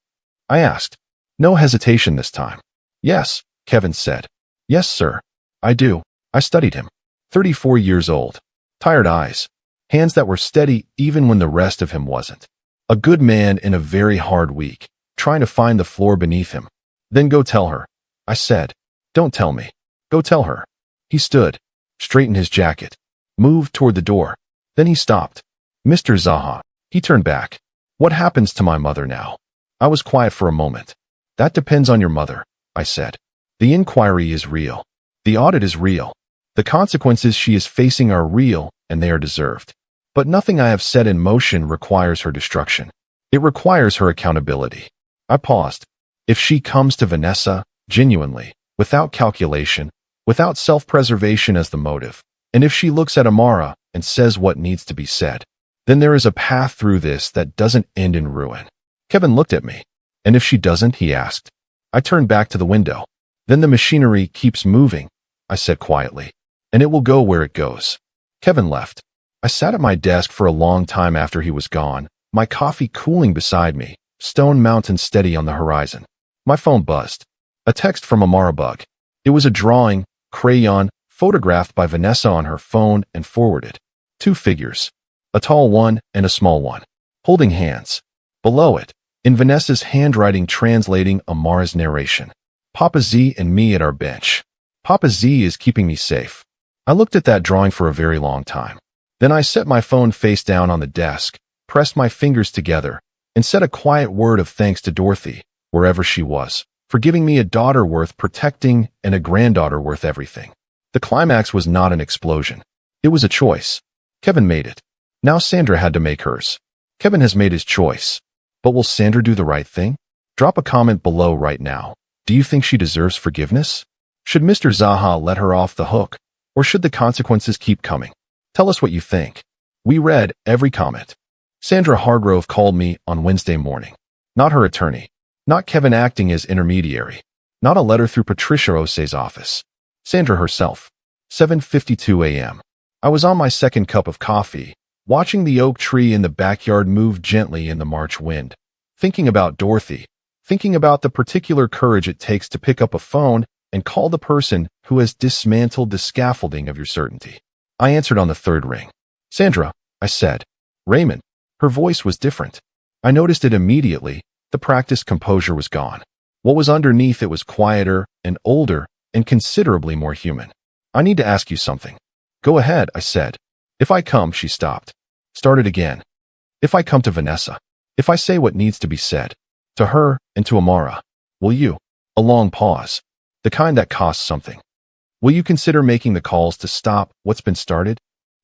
I asked. No hesitation this time. Yes, Kevin said. Yes, sir. I do. I studied him. 34 years old. Tired eyes. Hands that were steady even when the rest of him wasn't. A good man in a very hard week, trying to find the floor beneath him. Then go tell her. I said. Don't tell me. Go tell her. He stood, straightened his jacket, moved toward the door. Then he stopped. Mr. ZAHA. He turned back. What happens to my mother now? I was quiet for a moment. That depends on your mother, I said. The inquiry is real. The audit is real. The consequences she is facing are real, and they are deserved. But nothing I have set in motion requires her destruction. It requires her accountability. I paused. If she comes to Vanessa, genuinely, without calculation, without self-preservation as the motive, and if she looks at Amara and says what needs to be said, then there is a path through this that doesn't end in ruin. Kevin looked at me. And if she doesn't, he asked. I turned back to the window. Then the machinery keeps moving, I said quietly. And it will go where it goes. Kevin left. I sat at my desk for a long time after he was gone, my coffee cooling beside me, Stone Mountain steady on the horizon. My phone buzzed. A text from Amara Bug. It was a drawing, crayon, photographed by Vanessa on her phone and forwarded. 2 figures. A tall one and a small one, holding hands. Below it, in Vanessa's handwriting translating Amara's narration. Papa Z and me at our bench. Papa Z is keeping me safe. I looked at that drawing for a very long time. Then I set my phone face down on the desk, pressed my fingers together, and said a quiet word of thanks to Dorothy, wherever she was, for giving me a daughter worth protecting and a granddaughter worth everything. The climax was not an explosion. It was a choice. Kevin made it. Now Sandra had to make hers. Kevin has made his choice. But will Sandra do the right thing? Drop a comment below right now. Do you think she deserves forgiveness? Should Mr. ZAHA let her off the hook? Or should the consequences keep coming? Tell us what you think. We read every comment. Sandra Hargrove called me on Wednesday morning. Not her attorney. Not Kevin acting as intermediary. Not a letter through Patricia Osei's office. Sandra herself. 7:52 a.m. I was on my second cup of coffee, watching the oak tree in the backyard move gently in the March wind, thinking about Dorothy, thinking about the particular courage it takes to pick up a phone and call the person who has dismantled the scaffolding of your certainty. I answered on the 3rd ring. Sandra, I said. Raymond. Her voice was different. I noticed it immediately. The practiced composure was gone. What was underneath it was quieter and older and considerably more human. I need to ask you something. Go ahead, I said. If I come, she stopped. Started again. If I come to Vanessa, if I say what needs to be said, to her and to Amara, will you? A long pause. The kind that costs something. Will you consider making the calls to stop what's been started?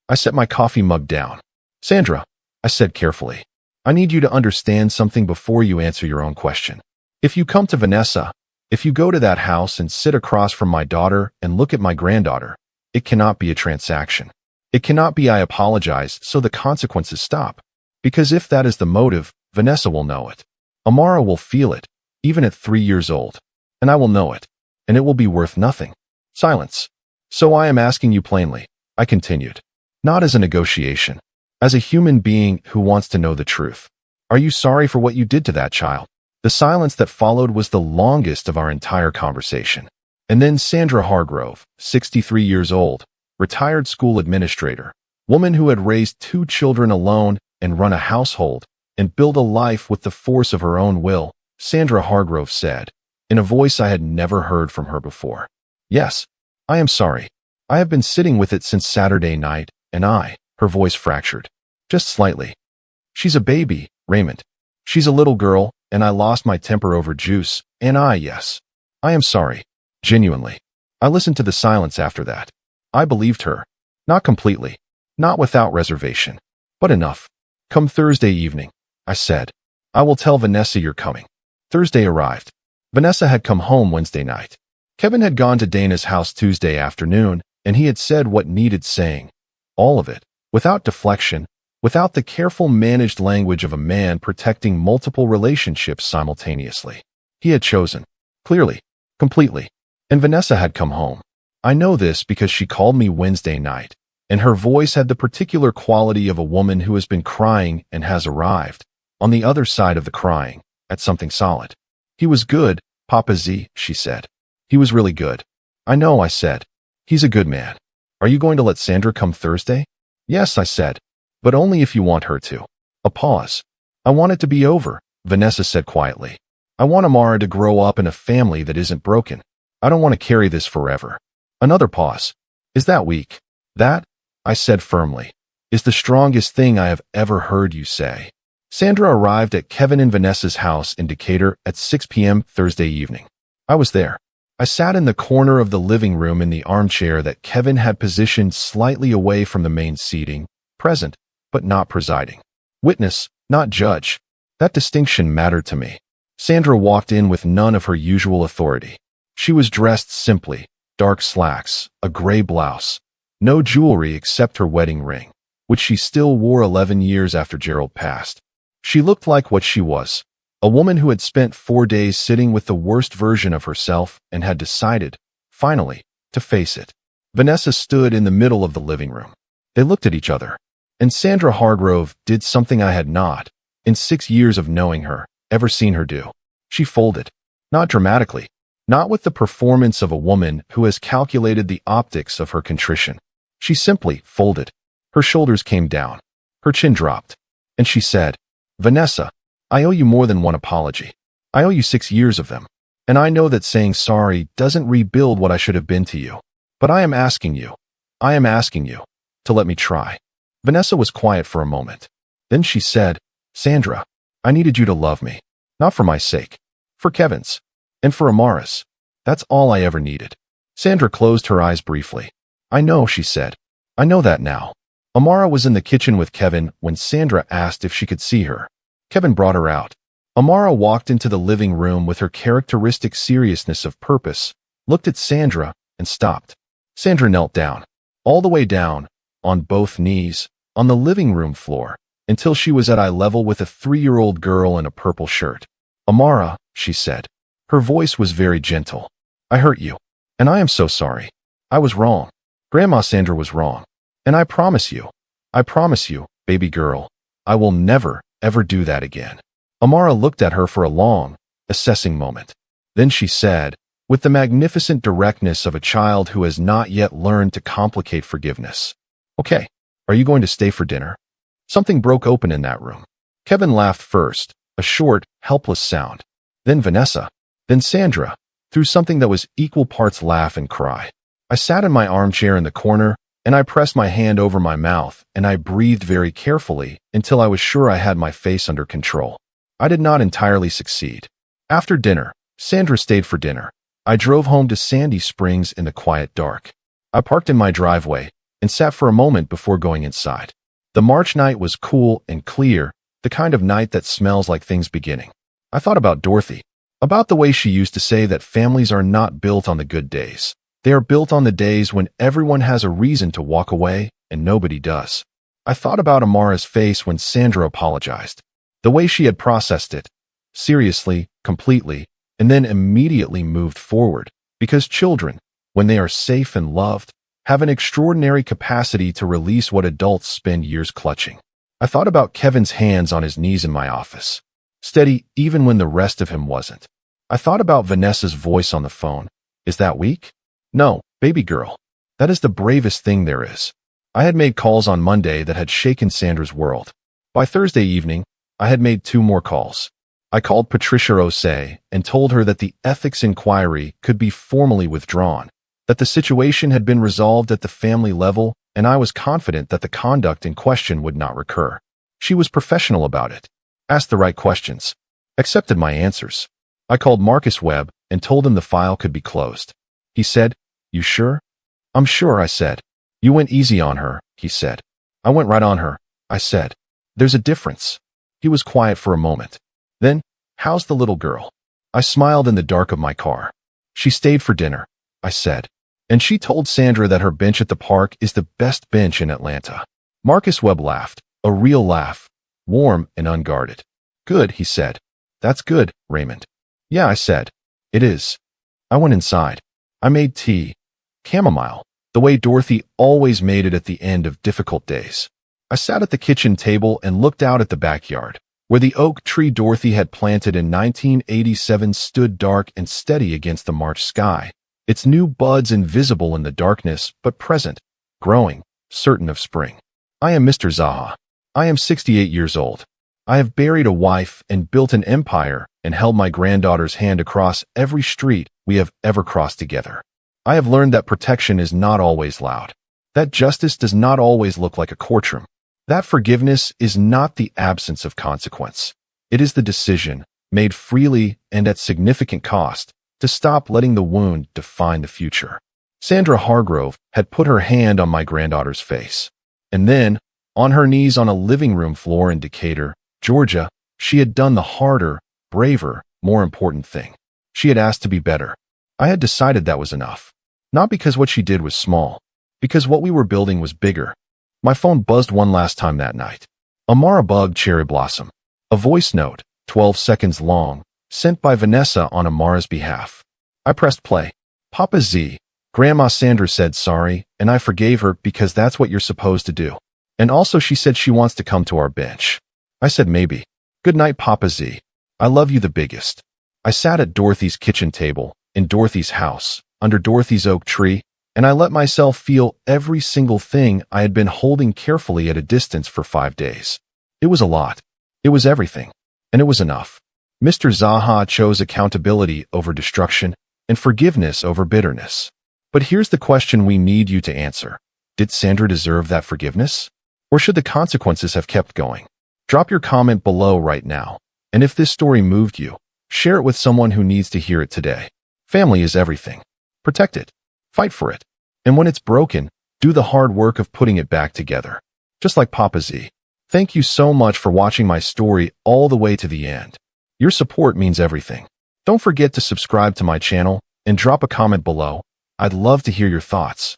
I set my coffee mug down. Sandra, I said carefully, I need you to understand something before you answer your own question. If you come to Vanessa, If you go to that house and sit across from my daughter and look at my granddaughter, it cannot be a transaction. It cannot be I apologize so the consequences stop. Because if that is the motive, Vanessa will know it. Amara will feel it, even at 3 years old. And I will know it. And it will be worth nothing. Silence. So I am asking you plainly, I continued. Not as a negotiation. As a human being who wants to know the truth. Are you sorry for what you did to that child? The silence that followed was the longest of our entire conversation. And then Sandra Hargrove, 63 years old, retired school administrator, woman who had raised 2 children alone and run a household and built a life with the force of her own will, Sandra Hargrove said, in a voice I had never heard from her before. Yes, I am sorry. I have been sitting with it since Saturday night, and her voice fractured. Just slightly. She's a baby, Raymond. She's a little girl, and I lost my temper over juice, and yes. I am sorry. Genuinely. I listened to the silence after that. I believed her. Not completely. Not without reservation. But enough. Come Thursday evening, I said. I will tell Vanessa you're coming. Thursday arrived. Vanessa had come home Wednesday night. Kevin had gone to Dana's house Tuesday afternoon, and he had said what needed saying. All of it. Without deflection. Without the careful managed language of a man protecting multiple relationships simultaneously. He had chosen. Clearly. Completely. And Vanessa had come home. I know this because she called me Wednesday night, and her voice had the particular quality of a woman who has been crying and has arrived, on the other side of the crying, at something solid. He was good, Papa Z, she said. He was really good. I know, I said. He's a good man. Are you going to let Sandra come Thursday? Yes, I said. But only if you want her to. A pause. I want it to be over, Vanessa said quietly. I want Amara to grow up in a family that isn't broken. I don't want to carry this forever. Another pause. Is that weak? That, I said firmly, is the strongest thing I have ever heard you say. Sandra arrived at Kevin and Vanessa's house in Decatur at 6 p.m. Thursday evening. I was there. I sat in the corner of the living room in the armchair that Kevin had positioned slightly away from the main seating, present, but not presiding. Witness, not judge. That distinction mattered to me. Sandra walked in with none of her usual authority. She was dressed simply, dark slacks, a gray blouse, no jewelry except her wedding ring, which she still wore 11 years after Gerald passed. She looked like what she was, a woman who had spent 4 days sitting with the worst version of herself and had decided, finally, to face it. Vanessa stood in the middle of the living room. They looked at each other. And Sandra Hargrove did something I had not, in 6 years of knowing her, ever seen her do. She folded. Not dramatically. Not with the performance of a woman who has calculated the optics of her contrition. She simply folded. Her shoulders came down. Her chin dropped. And she said, Vanessa, I owe you more than one apology. I owe you 6 years of them. And I know that saying sorry doesn't rebuild what I should have been to you. But I am asking you to let me try. Vanessa was quiet for a moment. Then she said, Sandra, I needed you to love me. Not for my sake. For Kevin's. And for Amara's. That's all I ever needed. Sandra closed her eyes briefly. I know, she said. I know that now. Amara was in the kitchen with Kevin when Sandra asked if she could see her. Kevin brought her out. Amara walked into the living room with her characteristic seriousness of purpose, looked at Sandra, and stopped. Sandra knelt down. All the way down, on both knees, on the living room floor, until she was at eye level with a 3-year-old girl in a purple shirt. Amara, she said. Her voice was very gentle. I hurt you. And I am so sorry. I was wrong. Grandma Sandra was wrong. And I promise you, baby girl, I will never, ever do that again. Amara looked at her for a long, assessing moment. Then she said, with the magnificent directness of a child who has not yet learned to complicate forgiveness. Okay. Are you going to stay for dinner? Something broke open in that room. Kevin laughed first, a short, helpless sound. Then Vanessa. Then Sandra, through something that was equal parts laugh and cry. I sat in my armchair in the corner, and I pressed my hand over my mouth, and I breathed very carefully until I was sure I had my face under control. I did not entirely succeed. After dinner, Sandra stayed for dinner. I drove home to Sandy Springs in the quiet dark. I parked in my driveway and sat for a moment before going inside. The March night was cool and clear, the kind of night that smells like things beginning. I thought about Dorothy. About the way she used to say that families are not built on the good days. They are built on the days when everyone has a reason to walk away and nobody does. I thought about Amara's face when Sandra apologized. The way she had processed it, seriously, completely, and then immediately moved forward. Because children, when they are safe and loved, have an extraordinary capacity to release what adults spend years clutching. I thought about Kevin's hands on his knees in my office, steady even when the rest of him wasn't. I thought about Vanessa's voice on the phone. Is that weak? No, baby girl. That is the bravest thing there is. I had made calls on Monday that had shaken Sandra's world. By Thursday evening, I had made 2 more calls. I called Patricia Osei and told her that the ethics inquiry could be formally withdrawn, that the situation had been resolved at the family level, and I was confident that the conduct in question would not recur. She was professional about it, asked the right questions, accepted my answers. I called Marcus Webb and told him the file could be closed. He said, "You sure?" "I'm sure," I said. "You went easy on her," he said. "I went right on her," I said. "There's a difference." He was quiet for a moment. Then, "How's the little girl?" I smiled in the dark of my car. "She stayed for dinner," I said. "And she told Sandra that her bench at the park is the best bench in Atlanta." Marcus Webb laughed, a real laugh, warm and unguarded. "Good," he said. "That's good, Raymond." "Yeah," I said. "It is." I went inside. I made tea, chamomile, the way Dorothy always made it at the end of difficult days. I sat at the kitchen table and looked out at the backyard, where the oak tree Dorothy had planted in 1987 stood dark and steady against the March sky, its new buds invisible in the darkness but present, growing, certain of spring. I am Mr. ZAHA. I am 68 years old. I have buried a wife and built an empire and held my granddaughter's hand across every street we have ever crossed together. I have learned that protection is not always loud, that justice does not always look like a courtroom, that forgiveness is not the absence of consequence. It is the decision, made freely and at significant cost, to stop letting the wound define the future. Sandra Hargrove had put her hand on my granddaughter's face. And then, on her knees on a living room floor in Decatur, Georgia, she had done the harder, braver, more important thing. She had asked to be better. I had decided that was enough. Not because what she did was small, because what we were building was bigger. My phone buzzed one last time that night. Amara bugged Cherry Blossom. A voice note, 12 seconds long, sent by Vanessa on Amara's behalf. I pressed play. "Papa Z, Grandma Sandra said sorry, and I forgave her because that's what you're supposed to do. And also she said she wants to come to our bench." I said maybe. "Good night, Papa Z. I love you the biggest." I sat at Dorothy's kitchen table, in Dorothy's house, under Dorothy's oak tree, and I let myself feel every single thing I had been holding carefully at a distance for 5 days. It was a lot. It was everything. And it was enough. Mr. ZAHA chose accountability over destruction and forgiveness over bitterness. But here's the question we need you to answer. Did Sandra deserve that forgiveness? Or should the consequences have kept going? Drop your comment below right now. And if this story moved you, share it with someone who needs to hear it today. Family is everything. Protect it. Fight for it. And when it's broken, do the hard work of putting it back together. Just like Papa Z. Thank you so much for watching my story all the way to the end. Your support means everything. Don't forget to subscribe to my channel and drop a comment below. I'd love to hear your thoughts.